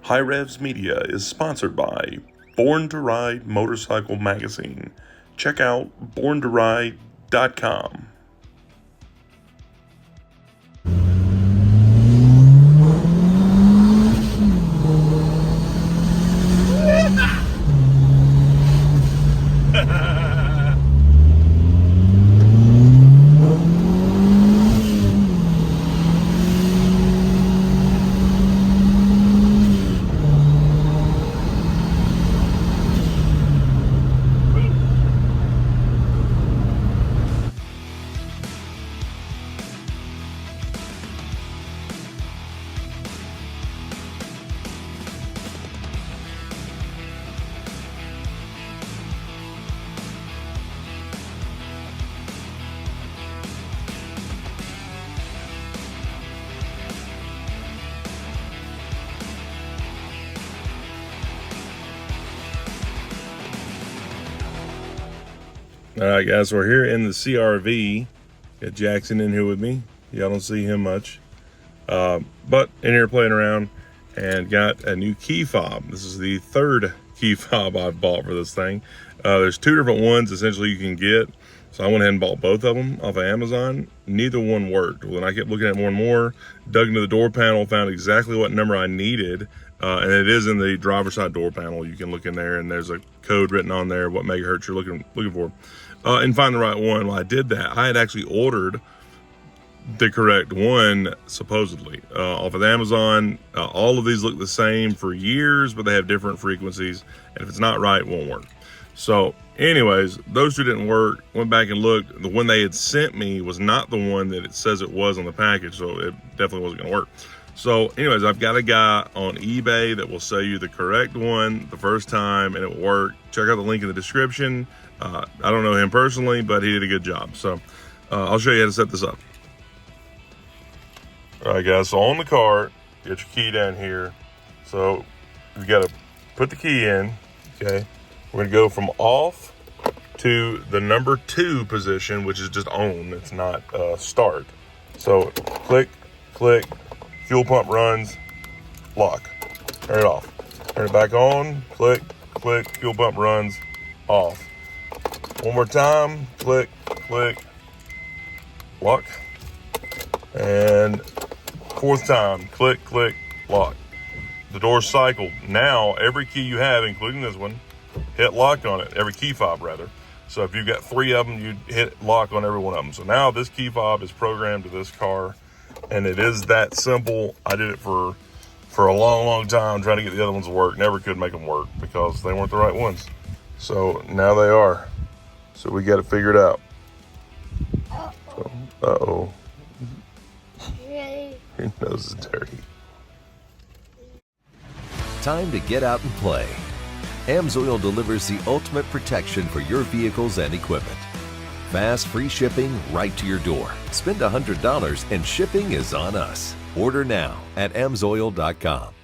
HiRevz Media is sponsored by Born to Ride Motorcycle Magazine. Check out borntoride.com. Alright guys, we're here in the CR-V. Got Jackson in here with me. Y'all don't see him much. But in here playing around and got a new key fob. This is the third key fob I've bought for this thing. There's two different ones essentially you can get. So I went ahead and bought both of them off of Amazon. Neither one worked. When I kept looking at more and more, dug into the door panel, found exactly what number I needed. And it is in the driver's side door panel. You can look in there and there's a code written on there, what megahertz you're looking for. And find the right one. Well, I did that. I had actually ordered the correct one, supposedly, off of Amazon. All of these look the same for years, but they have different frequencies. And if it's not right, it won't work. So anyways, those two didn't work. Went back and looked. The one they had sent me was not the one that it says it was on the package, so it definitely wasn't going to work. So anyways, I've got a guy on eBay that will sell you the correct one the first time and it will work. Check out the link in the description. I don't know him personally, but he did a good job. So I'll show you how to set this up. All right guys, so on the cart, get your key down here. So you got to put the key in, okay? We're gonna go from off to the number 2 position, which is just on, it's not start. So click, click, fuel pump runs, lock, turn it off. Turn it back on, click, click, fuel pump runs, off. One more time, click, click, lock. And 4th time, click, click, lock. The door's cycled. Now, every key you have, including this one, hit lock on it, every key fob rather. So if you've got 3 of them, you hit lock on every one of them. So now this key fob is programmed to this car, and it is that simple. I did it for a long time, trying to get the other ones to work. Never could make them work because they weren't the right ones. So now they are. So we got it figured out. So, uh-oh. Your nose is dirty. Time to get out and play. AMSOIL delivers the ultimate protection for your vehicles and equipment. Fast, free shipping right to your door. Spend $100 and shipping is on us. Order now at AMSOIL.com.